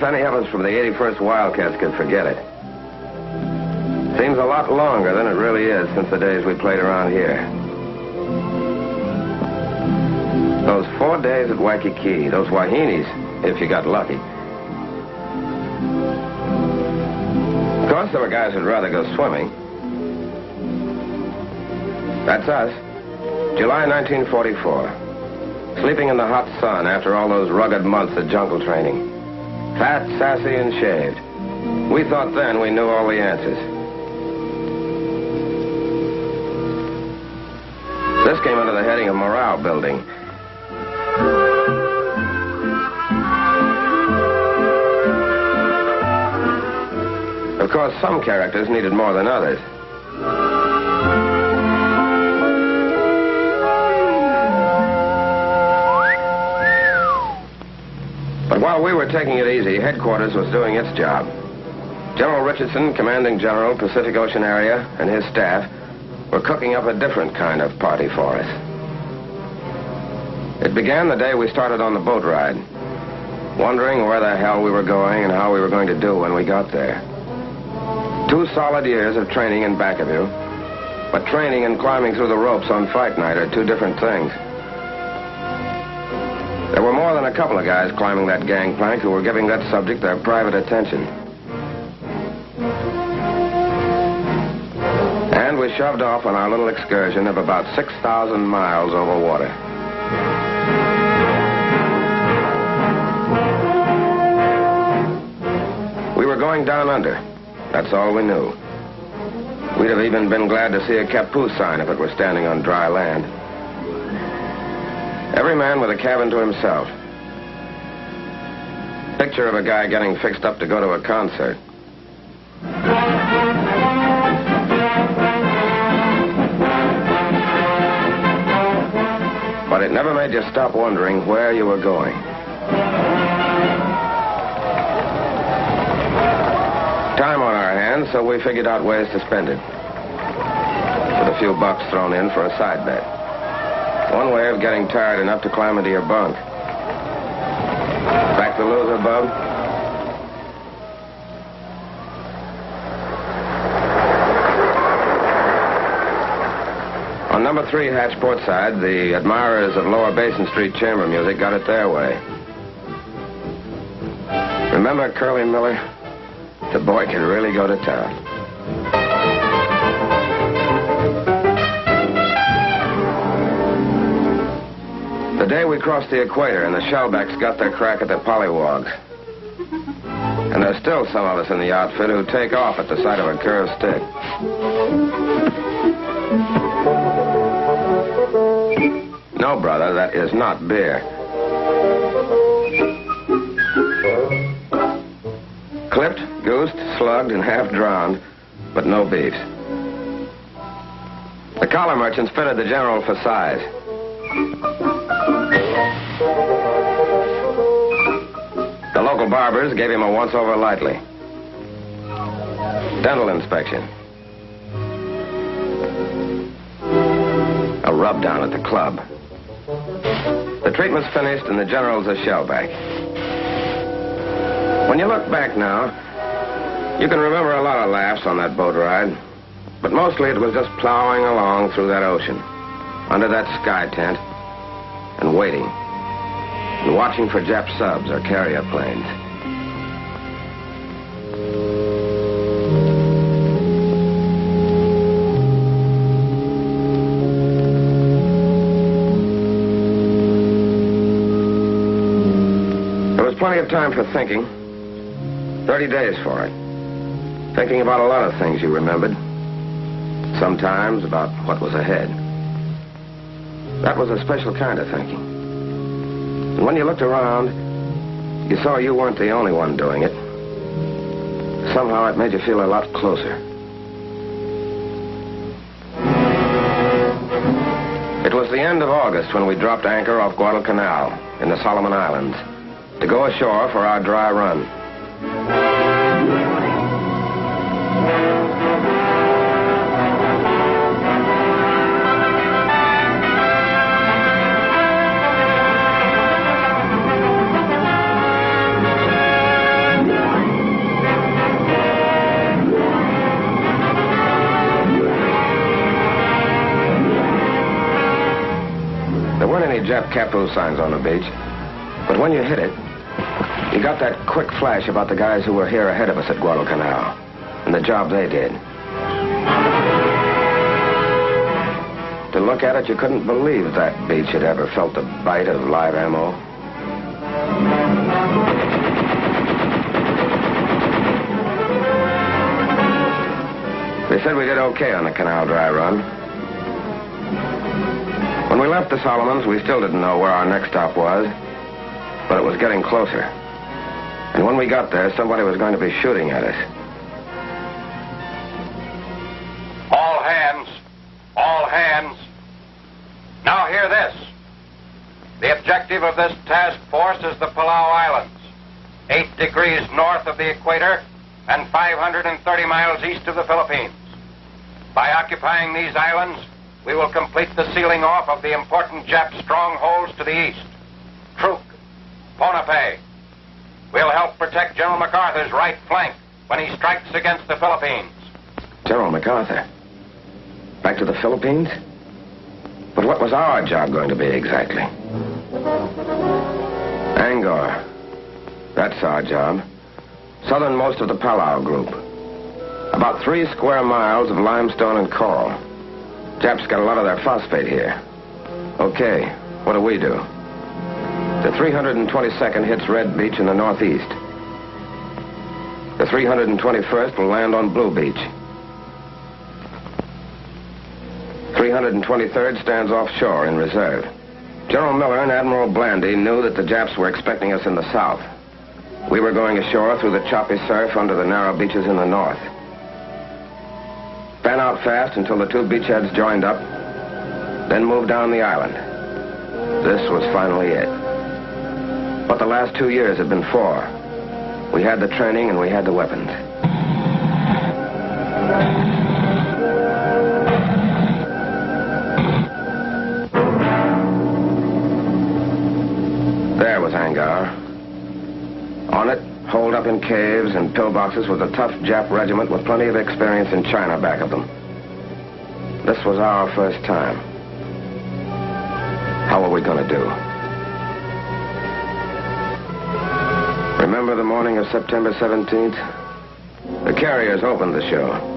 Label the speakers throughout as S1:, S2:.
S1: any of us from the 81st Wildcats could forget it. Seems a lot longer than it really is since the days we played around here. Those 4 days at Waikiki, those Wahinis, if you got lucky. Of course, there were guys who'd rather go swimming. That's us. July 1944. Sleeping in the hot sun after all those rugged months of jungle training. Fat, sassy, and shaved. We thought then we knew all the answers. This came under the heading of morale building. Of course, some characters needed more than others. But while we were taking it easy, headquarters was doing its job. General Richardson, commanding general, Pacific Ocean area, and his staff were cooking up a different kind of party for us. It began the day we started on the boat ride, wondering where the hell we were going and how we were going to do when we got there. 2 solid years of training in back of you, but training and climbing through the ropes on fight night are 2 different things. There were more than a couple of guys climbing that gangplank who were giving that subject their private attention. And we shoved off on our little excursion of about 6,000 miles over water. We were going down under. That's all we knew. We'd have even been glad to see a Kapu sign if it were standing on dry land. Every man with a cabin to himself. Picture of a guy getting fixed up to go to a concert. But it never made you stop wondering where you were going. Time on our hands, so we figured out ways to spend it. With a few bucks thrown in for a side bet. One way of getting tired enough to climb into your bunk. Back the loser, bub? On number 3 hatch port side, the admirers of Lower Basin Street chamber music got it their way. Remember Curly Miller? The boy can really go to town. The day we crossed the equator and the shellbacks got their crack at the pollywogs. And there's still some of us in the outfit who take off at the sight of a curved stick. No, brother, that is not beer. Clipped, goosed, slugged, and half drowned, but no beefs. The collar merchants fitted the general for size. The local barbers gave him a once-over lightly. Dental inspection. A rub-down at the club. The treatment's finished and the general's a shellback. When you look back now, you can remember a lot of laughs on that boat ride, but mostly it was just plowing along through that ocean, under that sky tent, and waiting, and watching for Jap subs or carrier planes. There was plenty of time for thinking. 30 days for it. Thinking about a lot of things you remembered. Sometimes about what was ahead. That was a special kind of thinking. And when you looked around, you saw you weren't the only one doing it. Somehow it made you feel a lot closer. It was the end of August when we dropped anchor off Guadalcanal in the Solomon Islands to go ashore for our dry run. Jap Kapu signs on the beach. But when you hit it, you got that quick flash about the guys who were here ahead of us at Guadalcanal and the job they did. To look at it, you couldn't believe that beach had ever felt the bite of live ammo. They said we did okay on the canal dry run. When we left the Solomons, we still didn't know where our next stop was, but it was getting closer. And when we got there, somebody was going to be shooting at us.
S2: All hands. All hands. Now hear this. The objective of this task force is the Palau Islands, 8 degrees north of the equator and 530 miles east of the Philippines. By occupying these islands, we will complete the sealing off of the important Jap strongholds to the east. Truk, Ponape. We'll help protect General MacArthur's right flank when he strikes against the Philippines.
S1: General MacArthur? Back to the Philippines? But what was our job going to be exactly? Anguar. That's our job. Southernmost of the Palau group. About 3 square miles of limestone and coral. Japs got a lot of their phosphate here. Okay, what do we do? The 322nd hits Red Beach in the northeast. The 321st will land on Blue Beach. 323rd stands offshore in reserve. General Miller and Admiral Blandy knew that the Japs were expecting us in the south. We were going ashore through the choppy surf under the narrow beaches in the north. Fan out fast until the 2 beachheads joined up, then move down the island. This was finally it. What the last 2 years had been for. We had the training and we had the weapons. There was Angaur. On it, holed up in caves and pillboxes, was a tough Jap regiment with plenty of experience in China back of them. This was our first time. How were we going to do? Remember the morning of September 17th? The carriers opened the show.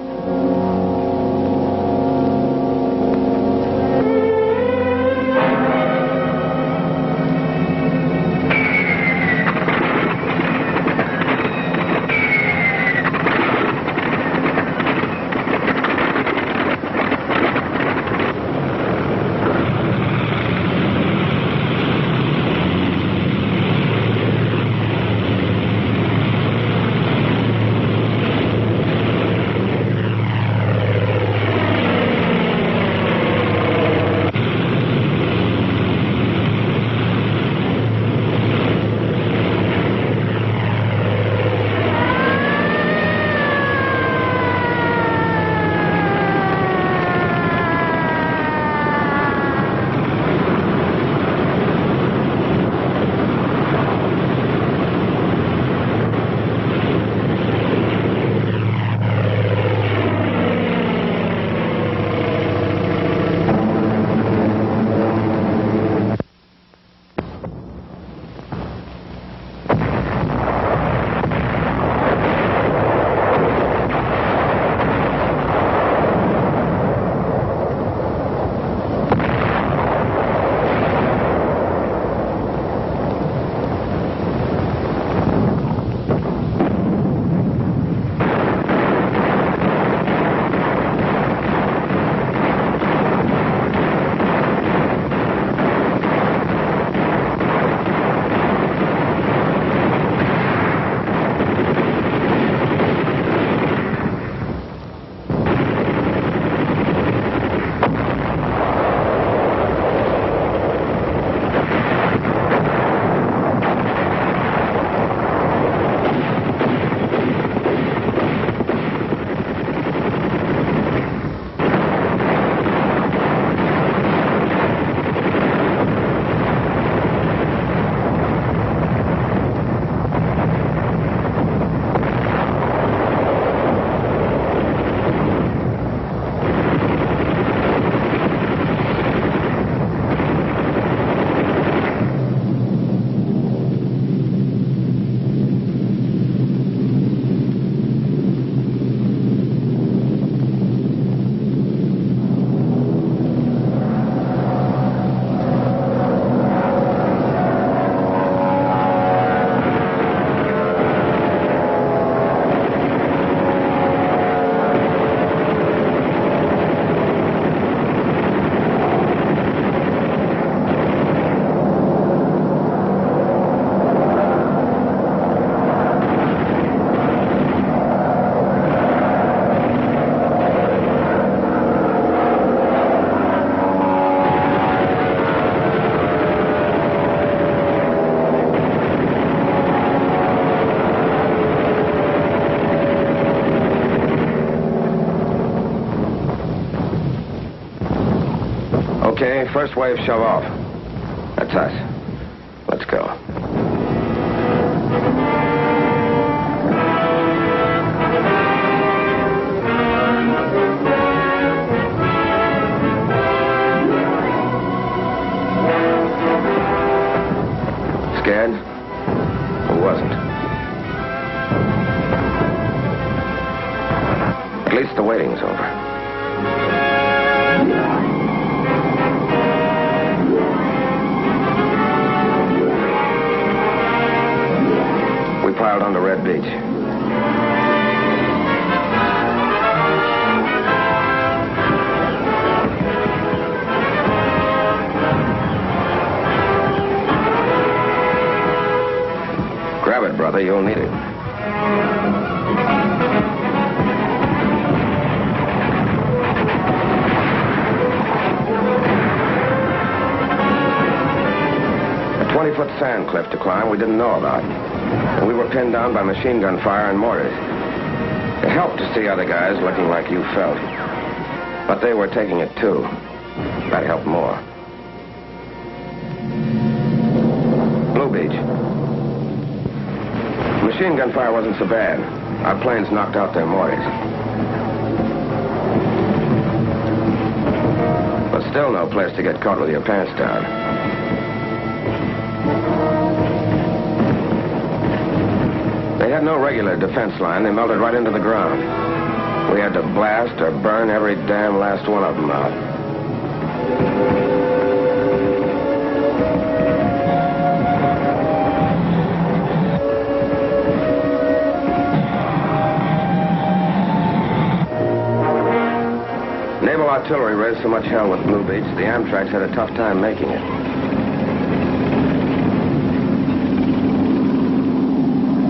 S1: make first wave shove off. That's us. Let's go. Scared? Who wasn't? At least the waiting's over. We piled onto Red Beach. Grab it, brother. You'll need it. A 20-foot sand cliff to climb we didn't know about. And we were pinned down by machine gun fire and mortars. It helped to see other guys looking like you felt. But they were taking it too. That helped more. Blue Beach. Machine gun fire wasn't so bad. Our planes knocked out their mortars. But still no place to get caught with your pants down. They had no regular defense line. They melted right into the ground. We had to blast or burn every damn last one of them out. Naval artillery raised so much hell with Blue Beach, the Amtraks had a tough time making it.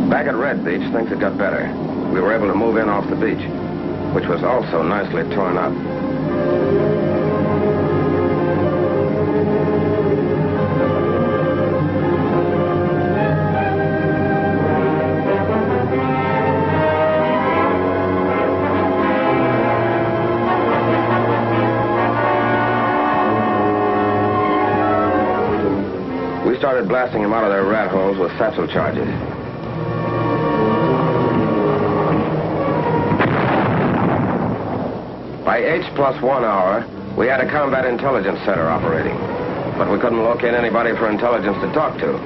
S1: Back at Red Beach, things had got better. We were able to move in off the beach, which was also nicely torn up. We started blasting them out of their rat holes with satchel charges. By H+1 hour, we had a combat intelligence center operating. But we couldn't locate anybody for intelligence to talk to.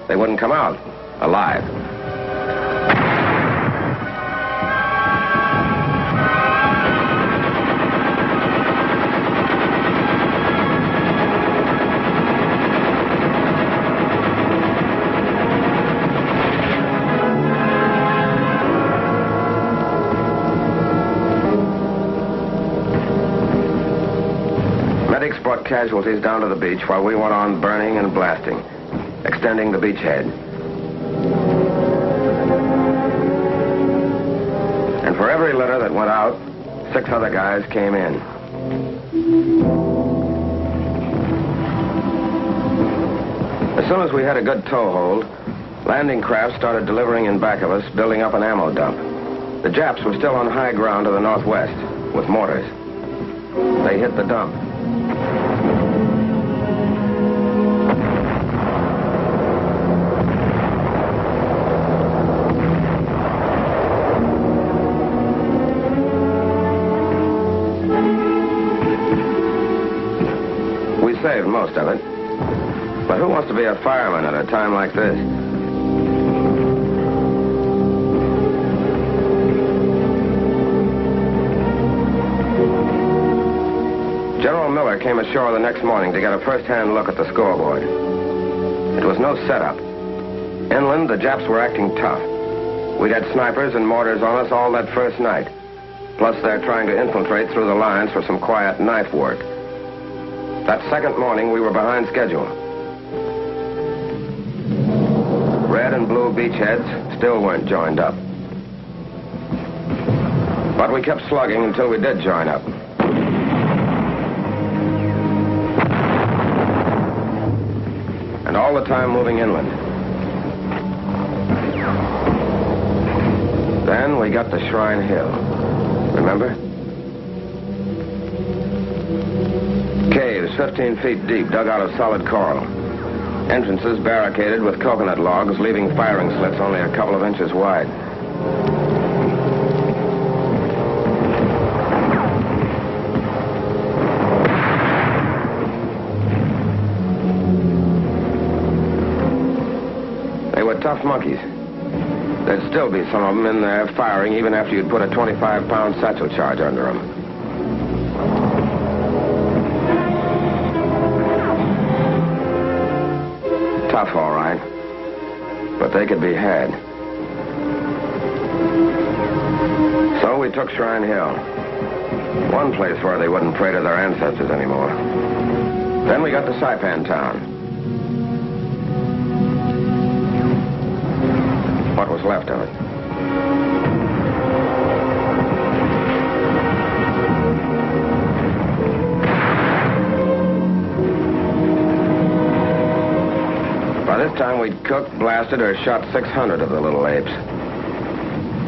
S1: They wouldn't come out alive. Medics brought casualties down to the beach while we went on burning and blasting, extending the beachhead. And for every litter that went out, 6 other guys came in. As soon as we had a good toehold, landing craft started delivering in back of us, building up an ammo dump. The Japs were still on high ground to the northwest, with mortars. They hit the dump. Saved most of it. But who wants to be a fireman at a time like this? General Miller came ashore the next morning to get a first-hand look at the scoreboard. It was no setup. Inland, the Japs were acting tough. We'd had snipers and mortars on us all that first night. Plus, they're trying to infiltrate through the lines for some quiet knife work. That second morning, we were behind schedule. Red and blue beachheads still weren't joined up. But we kept slugging until we did join up. And all the time moving inland. Then we got to Shrine Hill. Remember? Caves trenches 15 feet deep, dug out of solid coral. Entrances barricaded with coconut logs, leaving firing slits only a couple of inches wide. They were tough monkeys. There'd still be some of them in there firing even after you'd put a 25-pound satchel charge under them. Tough, all right. But they could be had. So we took Shrine Hill. One place where they wouldn't pray to their ancestors anymore. Then we got to Saipan Town. What was left of it. By this time, we'd cooked, blasted, or shot 600 of the little apes.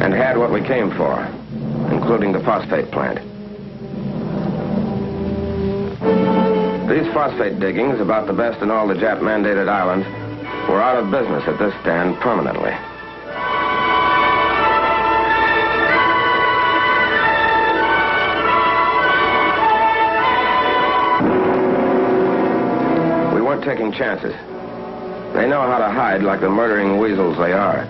S1: And had what we came for, including the phosphate plant. These phosphate diggings, about the best in all the Jap-mandated islands, were out of business at this stand permanently. We weren't taking chances. They know how to hide like the murdering weasels they are.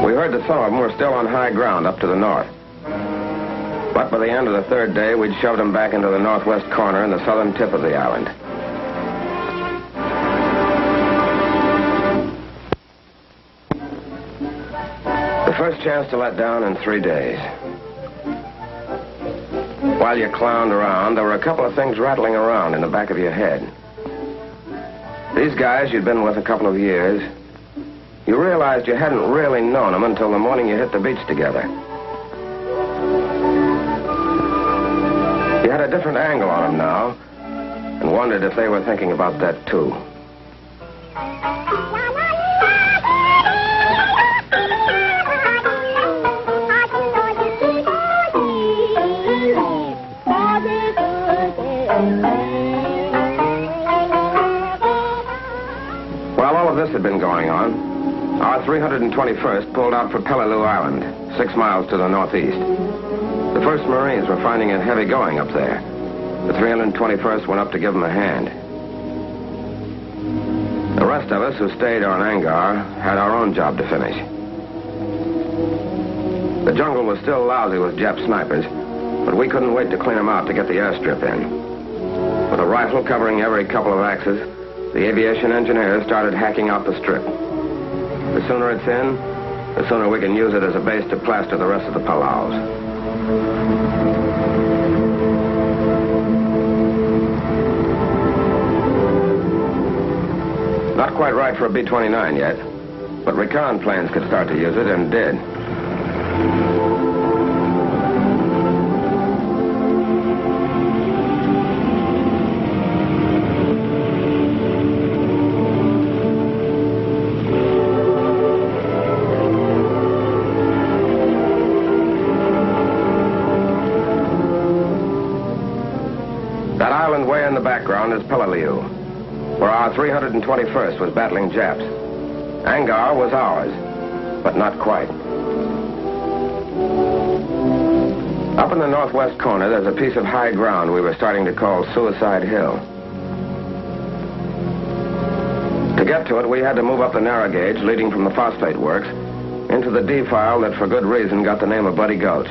S1: We heard that some of them were still on high ground up to the north. But by the end of the third day, we'd shoved them back into the northwest corner and the southern tip of the island. The first chance to let down in 3 days. While you clowned around, there were a couple of things rattling around in the back of your head. These guys you'd been with a couple of years, you realized you hadn't really known them until the morning you hit the beach together. You had a different angle on them now, and wondered if they were thinking about that too. While all of this had been going on, our 321st pulled out for Pelilue Island, 6 miles to the northeast. The 1st Marines were finding it heavy going up there. The 321st went up to give them a hand. The rest of us who stayed on Angaur had our own job to finish. The jungle was still lousy with Jap snipers, but we couldn't wait to clean them out to get the airstrip in. With a rifle covering every couple of axes, the aviation engineers started hacking out the strip. The sooner it's in, the sooner we can use it as a base to plaster the rest of the Palaus. Not quite right for a B-29 yet, but recon planes could start to use it, and did. That island way in the background is Pelilue, where our 321st was battling Japs. Angaur was ours, but not quite. Up in the northwest corner, there's a piece of high ground we were starting to call Suicide Hill. To get to it, we had to move up the narrow gauge leading from the phosphate works into the defile that, for good reason, got the name of Buddy Gulch.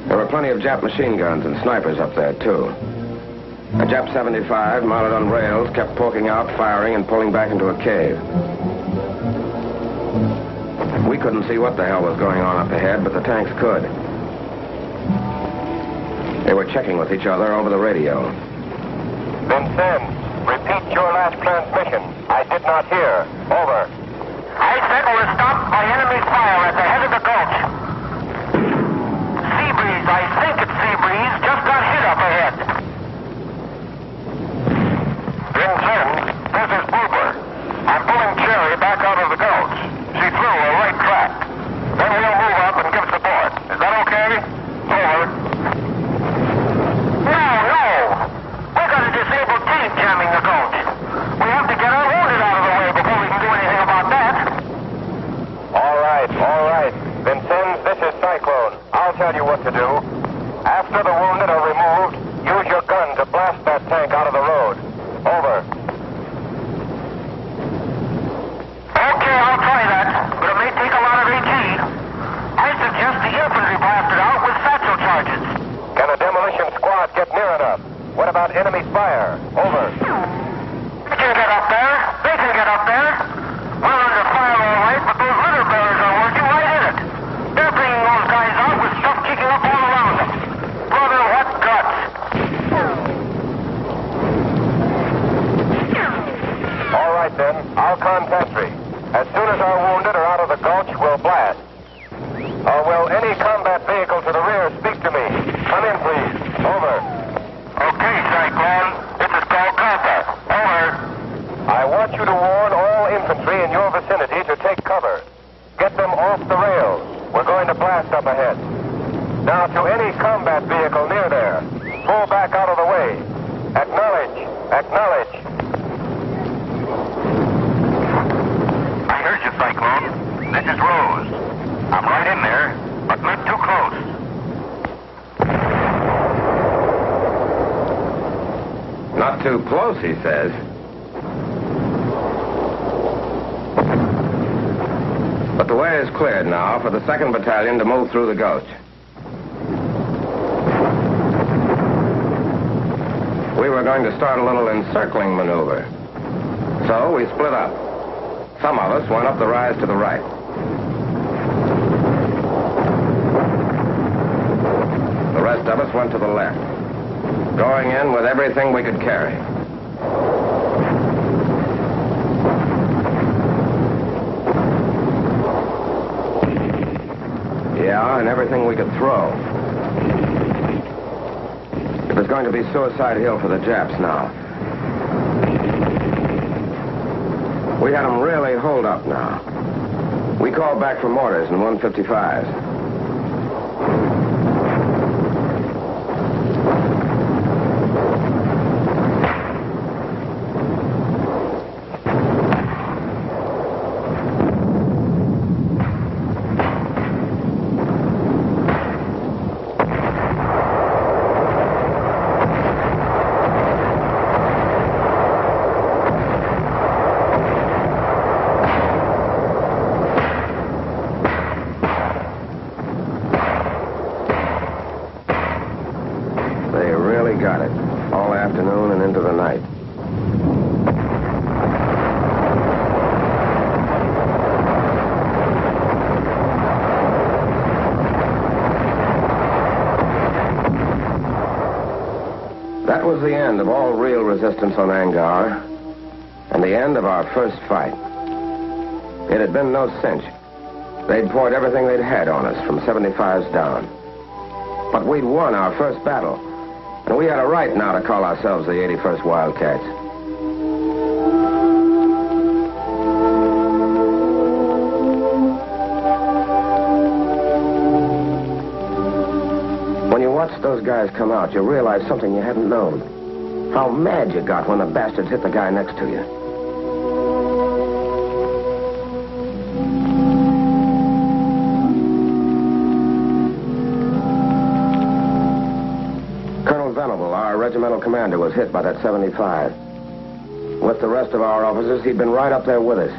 S1: There were plenty of Jap machine guns and snipers up there, too. A Jap 75 mounted on rails kept poking out, firing, and pulling back into a cave. We couldn't see what the hell was going on up ahead, but the tanks could. They were checking with each other over the radio.
S3: Vincent, repeat your last transmission. I did not hear. Over. I said we're stopped by enemy fire at the head of the gulch. Sea breeze, I think it's sea breeze, just got hit up ahead. Vincent, this is Boober. I'm pulling Cherry back out of the gulch. jamming the gulch. We have to get our wounded out of the way before we can do anything about that. All right. Vincennes, this is Cyclone. I'll tell you what to do. After the wounded are removed, use your gun to blast that tank out of the road. Over. Okay, I'll try that, but it may take a lot of AG. I suggest the infantry blast it out with satchel charges. Can a demolition squad get near enough? What about enemy fire? Over. They can get up there. We're under fire all right, but those litter bearers are working right in it. They're bringing those guys out with stuff kicking up all around them. Brother, what guts. All right, then. I'll contact you. As soon as our wounded are out of the gulch, we'll blast. Will any combat vehicle to the rear speak to me? Come in, please. Over. Okay, Cyclone. This is Calcutta. Over. I want you to warn all infantry in your vicinity to take cover. Get them off the rails. We're going to blast up ahead. Now, to any combat vehicle near there, pull back out of the way. Acknowledge. I heard you, Cyclone. This is Rose. I'm right in there, but not too close.
S1: Not too close, he says. But the way is cleared now for the 2nd Battalion to move through the gulch. We were going to start a little encircling maneuver. So we split up. Some of us went up the rise to the right. The rest of us went to the left, going in with everything we could carry. Yeah, and everything we could throw. It was going to be Suicide Hill for the Japs now. We had them really holed up now. We called back for mortars and 155s. Got it. All afternoon and into the night. That was the end of all real resistance on Angaur, and the end of our first fight. It had been no cinch. They'd poured everything they'd had on us, from 75s down. But we'd won our first battle. And we had a right now to call ourselves the 81st Wildcats. When you watched those guys come out, you realized something you hadn't known. How mad you got when the bastards hit the guy next to you. Our regimental commander was hit by that 75. With the rest of our officers, he'd been right up there with us.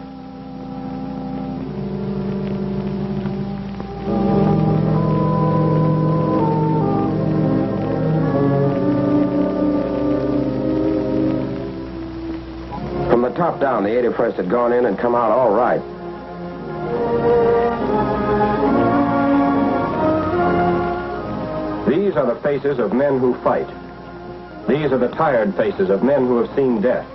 S1: From the top down, the 81st had gone in and come out all right.
S4: These are the faces of men who fight. These are the tired faces of men who have seen death.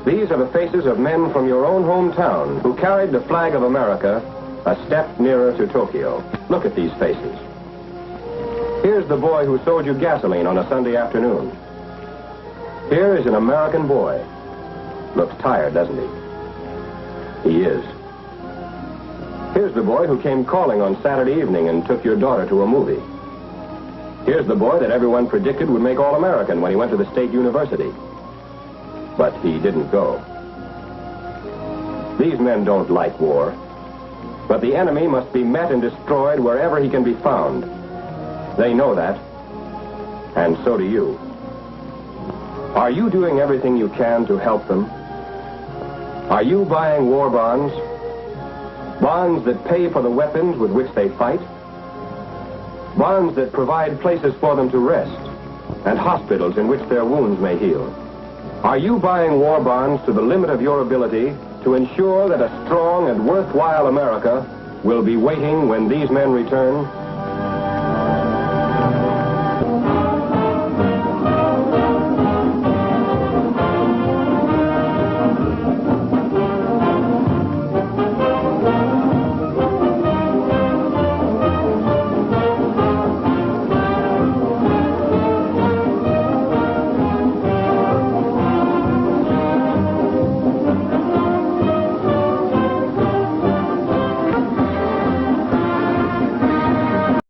S4: These are the faces of men from your own hometown who carried the flag of America a step nearer to Tokyo. Look at these faces. Here's the boy who sold you gasoline on a Sunday afternoon. Here is an American boy. Looks tired, doesn't he? He is. Here's the boy who came calling on Saturday evening and took your daughter to a movie. Here's the boy that everyone predicted would make All-American when he went to the State University. but he didn't go. These men don't like war, but the enemy must be met and destroyed wherever he can be found. They know that, and so do you. Are you doing everything you can to help them? Are you buying war bonds? Bonds that pay for the weapons with which they fight? Bonds that provide places for them to rest and hospitals in which their wounds may heal? Are you buying war bonds to the limit of your ability to ensure that a strong and worthwhile America will be waiting when these men return?